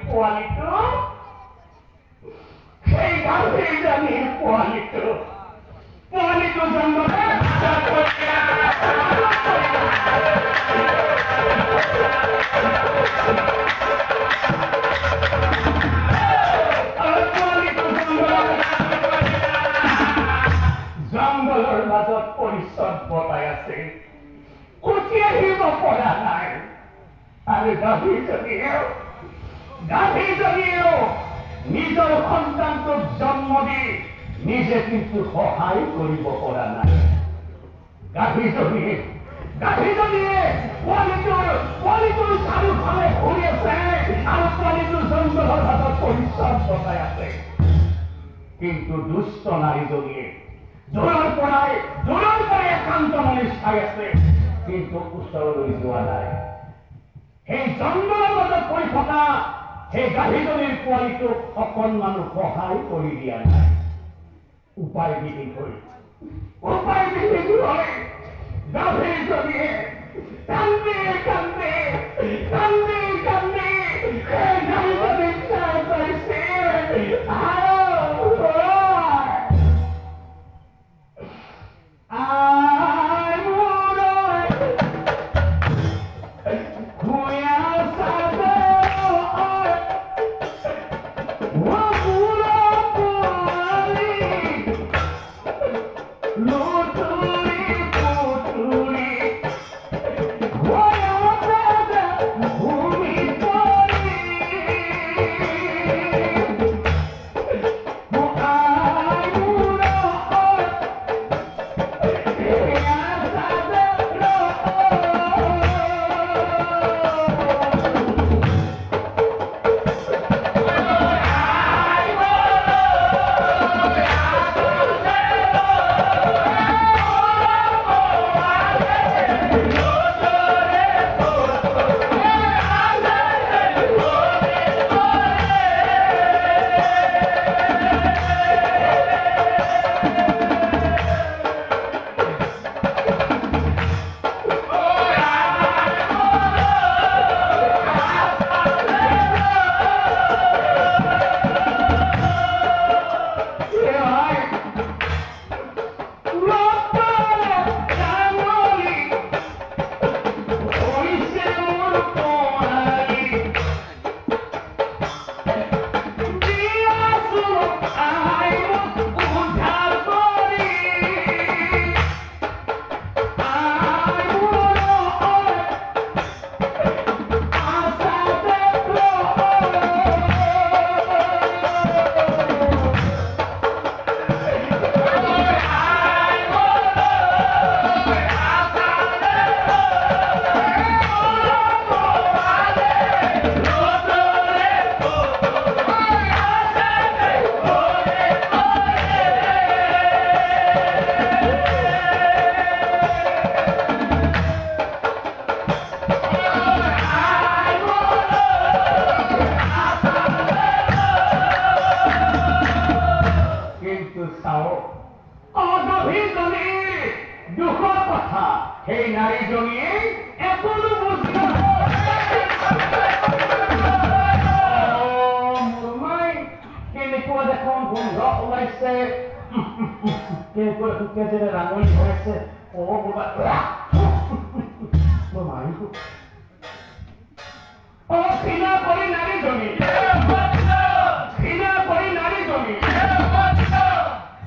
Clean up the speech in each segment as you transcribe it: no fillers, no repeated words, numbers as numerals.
পোৱালিটো সেই গাভীৰজনীৰ পোৱালিটো জন্ম জংঘলৰ মাজত পৰিচয় বতাই আছে উঠি আহিব পৰা নাই আৰু গাভীৰজনীয়েও নিজৰ সন্তানটোক জন্ম দি নিজে কিন্তু সহায় কৰিব পৰা নাই গাভীৰজনীয়ে পোৱালিটোৰ চাৰিওফালে ঘূৰি আছে আৰু পোৱালিটোৰ জংঘলৰ মাজত পৰিচয় বতাই আছে কিন্তু দুষ্ট নাৰীজনীয়ে দূৰৰ পৰাই একান্ত মনে চাই আছে কিন্তু ওচৰলৈ যোৱা নাই সেই জংঘলৰ মাজত পৰি থকা সেই গাভীৰজনীৰ পোৱালিটোক অকণমানো সহায় কৰি দিয়া নাই উপায় বিহীন হৈ গাভীৰজনীয়ে কান্দে সেই গাভীৰজনীক চাই পাইছে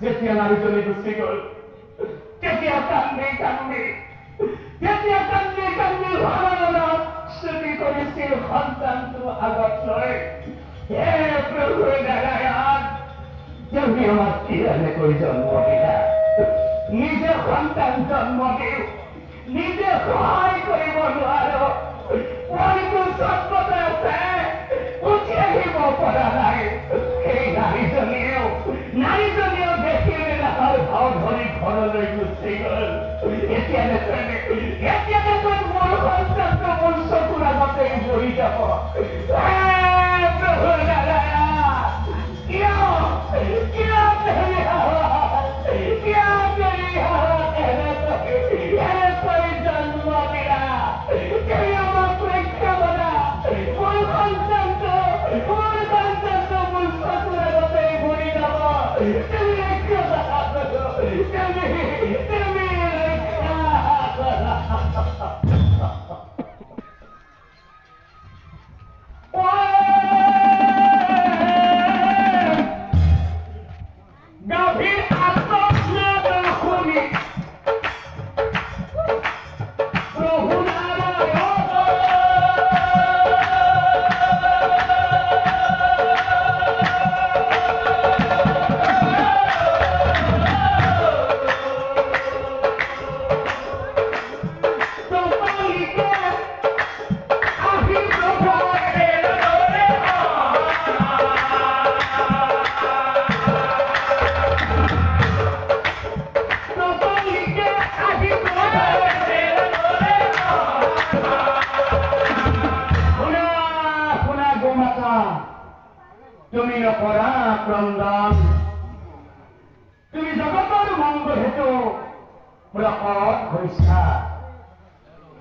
যেতিয়া নাৰীজনী গুচি গ'ল তেতিয়া কান্দি স্তুতি কৰিছিল সন্তানটো আগত লৈ হে প্ৰভু নাৰায়ণ তুমি আমাক কি এনেকৈ জন্ম দিলা নিজে সন্তান জন্ম দিও নিজে সহায় কৰিব নোৱাৰো পোৱালিটো জন্মতে আছে উঠি আহিব পৰা নাই সেই নাৰীজনীয়েও দেখি মেলাৰ ভাও ধৰি ঘৰলৈ গুচি গ'ল এতিয়া মোৰ সন্তানটো মোৰ চকুৰ আগতে বহি যাব প্ৰভু নাৰায়ণ কিয় জন্ম দিলা তুমি নকৰা ক্ৰন্দন তুমি জগতৰ মংগল হেতু প্ৰকট হৈছা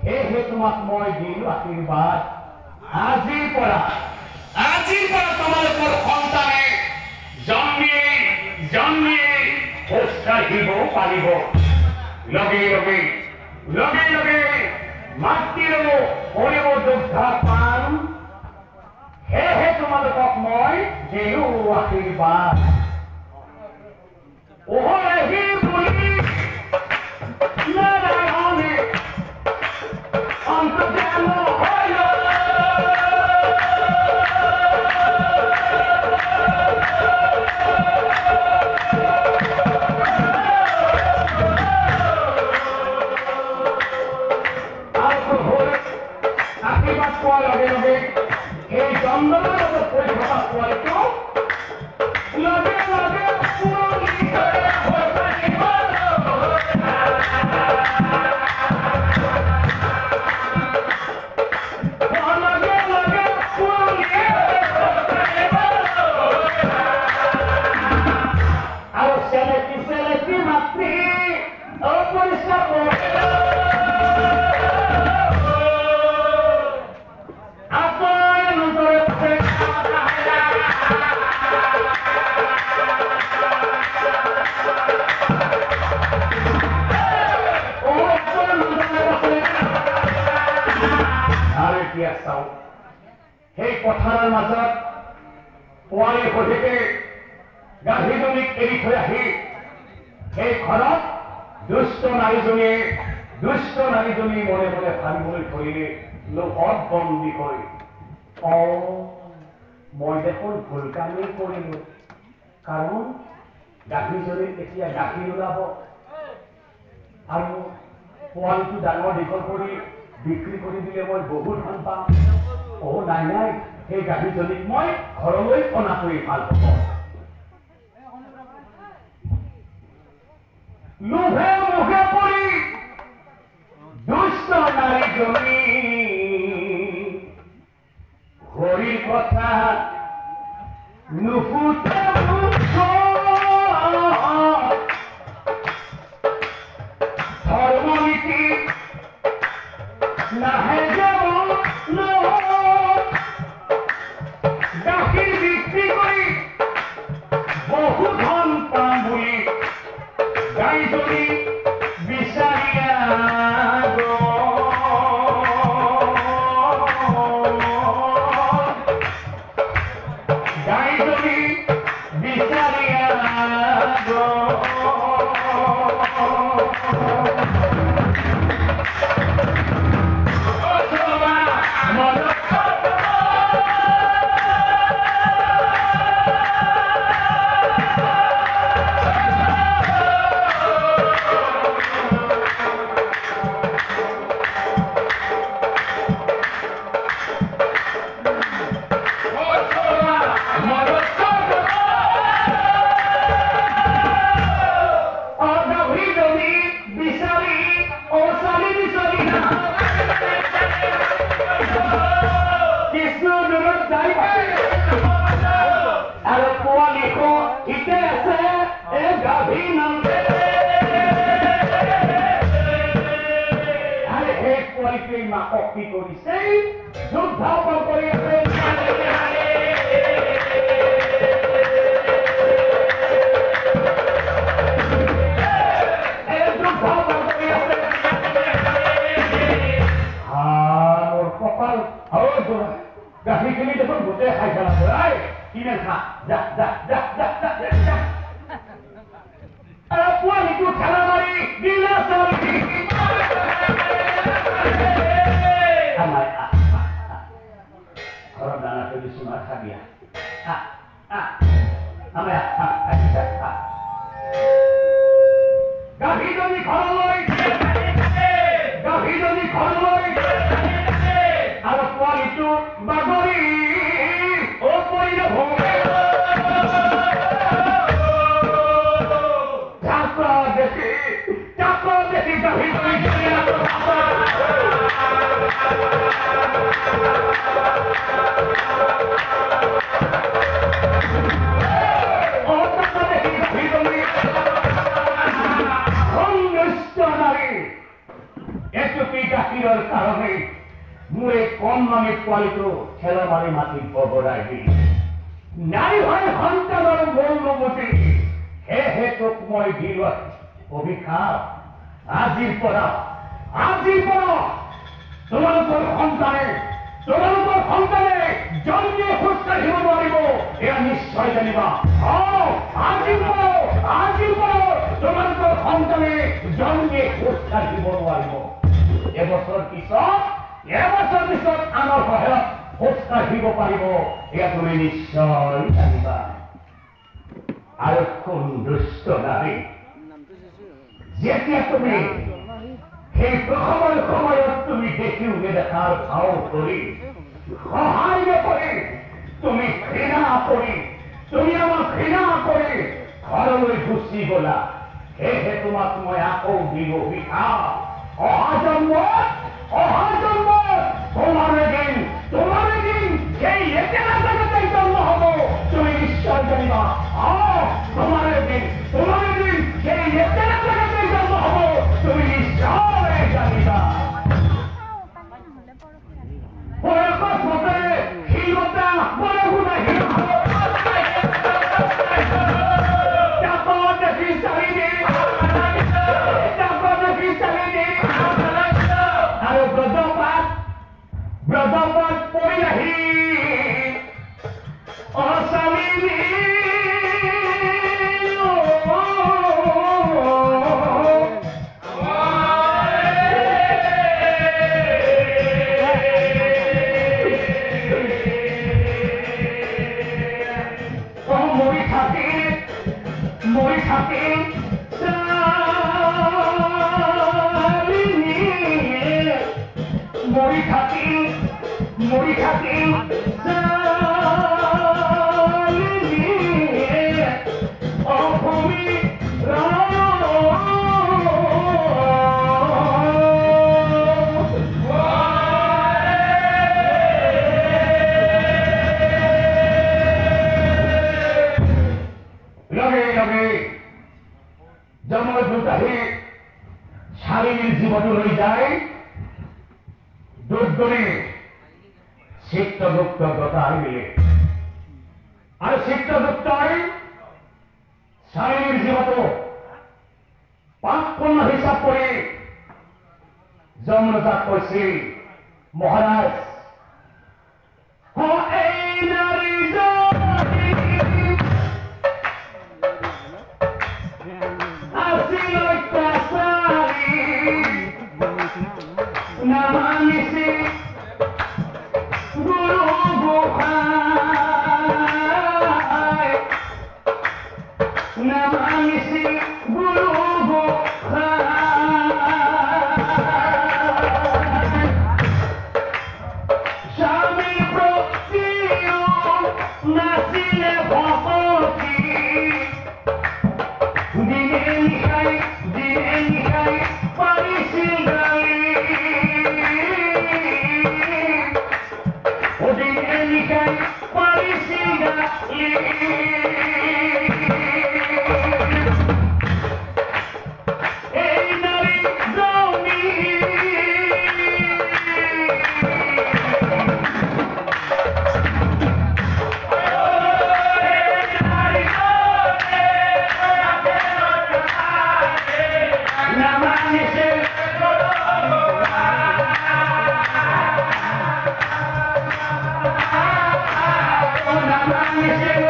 সেয়েহে তোমাক মই দিলো আশীৰ্বাদ আজিৰ পৰা তোমালোকৰ সন্তানে জন্মিয়ে খোজ কাঢ়িব পাৰিব লগে লগে মাতৃৰো কৰিব যোদ্ধা পাম সেয়েহে তোমালোকক মই দিলো আশীৰ্বাদ ওহহি বুলি নাৰায়ণে অন্তৰ্ধান হয় আশীৰ্বাদ পোৱাৰ লগে লগে এই জন্মৰ লগত পৰি থকা পোৱালিটো লগে লগে আৰু চেলেকি মাতৃ অপৰিষ্কাৰ সেই পথাৰৰ মাজত পোৱালি সধিকে গাভীজনীক এৰি থৈ আহি সেই ঘৰত দুষ্ট নাৰীজনী মনে মনে ভাবিবলৈ ধৰিলে লোভত বন্দী কৰি মই দেখোন ভুল কামেই কৰিলো কাৰণ গাভীজনীক এতিয়া গাখীৰ ওলাব আৰু পোৱালিটো ডাঙৰ দীঘল কৰি বিক্ৰী কৰি দিলে মই বহুত ধন পাম নাই সেই গাভীজনীক মই ঘৰলৈ অনা কৰি ভাল পাব লোভে মুখে পৰি দুষ্ট নাৰীজনী হৰিৰ কথা নুফুটে ধৰ্মনীতি নাহে যাব গাখীৰ বিক্ৰী কৰি বহু ধন পাম বুলি গাইজনী বিচাৰিয়া গাইজনী বিচাৰিয়া আৰু পোৱালিকো ইতে আছে গাভী নামে আৰু সেই পোৱালিটোৱে মাকক কি কৰিছে যুদ্ধ কৰি আছে মোৰ কপাল গাখীৰখিনি দেখোন গোটেই খাই পেলাব কিমান খা যা পোৱালিটো ঠেলা মাৰি দিলে ঘৰত দানা থৈ দিছো মাৰ খাবিয়া গাভীজনী ঘৰলৈ আৰু পোৱালিটো বাগৰি পৰিল ভূমি দেখি গাভীজনী আমি পোৱালিটো খেলৰ মাৰি মাটিত বগৰাই দি নাৰী হয় সন্তানৰ মূল্যৱতী সেয়েহে তোক মই দিলো অভিশাপ আজিৰ পৰা তোমালোকৰ সন্তানে জন্মে খোজ কাঢ়িব নোৱাৰিব এয়া নিশ্চয় জানিবা আজিৰ পৰা তোমালোকৰ সন্তানে জন্মে খোজ কাঢ়িব নোৱাৰিব এবছৰ পিছত আনৰ সহায়ত খোজ কাঢ়িব পাৰিব এয়া তুমি নিশ্চয় জানিবা আৰু কোন দুষ্ট নাৰী যেতিয়া তুমি সেই প্ৰসৱৰ সময়ত তুমি দেখিও নেদেখাৰ ভাও কৰি সহায় নকৰি তুমি ঘৃণা কৰি ঘৰলৈ গুচি গলা সেয়েহে তোমাক মই আকৌ দিলো অভিশাপ অহা জন্মত তোমাৰ এদিন সেই একেটা জেগাতে জন্ম হব তুমি নিশ্চয় জানিবা তোমাৰ এদিন সেই একেটা জেগাতে জন্ম হব তুমি নিশ্চয় জানিবা ব্ৰজপাত পৰি আহি মৰি থাকে শাৰীৰিক জীৱনলৈ যায় দুৰ্গৰি চিত্ৰগুপ্ত গতাই মিলে আৰু চিত্ৰগুপ্তই শাৰীৰিক জীৱনটো পাপপূৰ্ণ হিচাপ কৰি যমৰাজাক কৈছিল মহাৰাজ এই নাৰী নামানিছে গুৰু গোসাঁই নামানিছে গুৰু গোসাঁই স্বামীৰ প্ৰতিও নাছিলে ভকতি দিনে নিশাই পাৰিছিল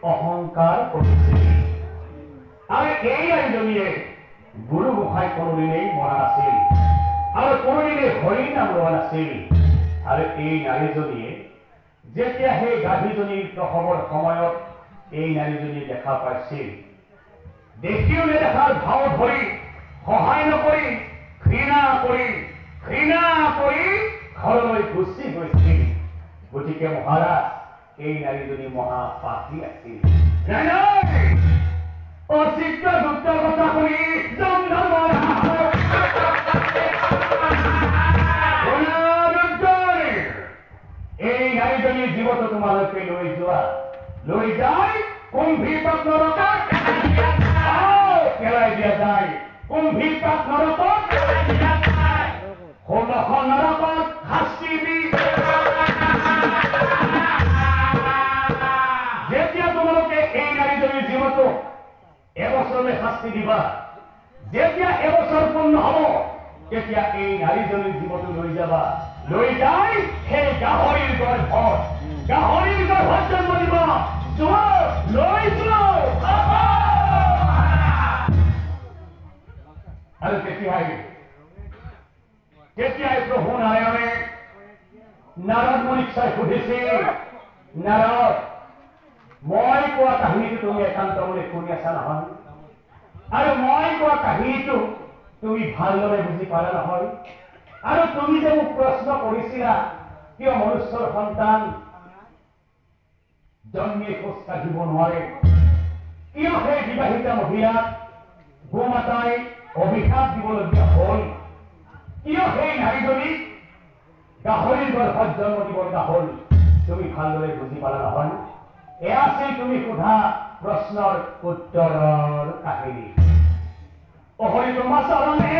অহংকাৰ কৰিছিল আৰু এই আইজনীয়ে গুৰু গোসাঁই কোনোদিনেই মৰা নাছিল আৰু কোনোদিনে হৰি নাম লোৱা নাছিল আৰু এই নাৰীজনীয়ে যেতিয়া সেই গাভীজনীৰ প্ৰসৱৰ সময়ত এই নাৰীজনী দেখা পাইছিল। দেখিও নেদেখাৰ ভাও ধৰি সহায় নকৰি ঘৃণা কৰি ঘৰলৈ গুচি গৈছিল। গতিকে মহাৰাজ, এই নাৰীজনী মহাপাপী আছিল। চিত্ৰগুপ্তৰ কথা শুনি এই নাৰীজনীৰ জীৱটো তোমালোকে লৈ যোৱা, লৈ যায় কুম্ভীপাক নৰকত পেলাই দিয়া যায়। কুম্ভীপাক নৰকত 16খন নৰকত শাস্তি দি যেতিয়া তোমালোকে এই নাৰীজনীৰ জীৱটো এবছৰলৈ শাস্তি দিবা, যেতিয়া এবছৰ পূৰ্ণ হ'ব তেতিয়া এই নাৰীজনীৰ জীৱটো লৈ যাবা, লৈ যাই সেই গাহৰিৰ গৰ্ভত জন্ম দিব। লৈ যোৱা আৰু তেতিয়াই প্ৰভু নাৰায়ণে নাৰদ মুনিক চাই সুধিছিল, নাৰদ, মই কোৱা কাহিনীটো তুমি একান্ত মনে শুনি আছা নহয়? আৰু মই কোৱা কাহিনীটো তুমি ভালদৰে বুজি পালা নহয়? আৰু তুমি যে মোক প্ৰশ্ন কৰিছিলা কিয় মনুষ্যৰ সন্তান জন্মে খোজ কাঢ়িব নোৱাৰে, কিয় সেই বিবাহিতা মহিলাক গোমাতাই অভিশাপ দিবলগীয়া হ'ল, কিয় সেই নাৰীজনীক গাহৰিৰ গৰ্ভত জন্ম দিবলগা হ'ল, তুমি ভালদৰে বুজি পালা নহয়? এয়া আছিল তুমি সোধা প্ৰশ্নৰ উত্তৰৰ কাহিনী। অহৰি তোমা চৰণে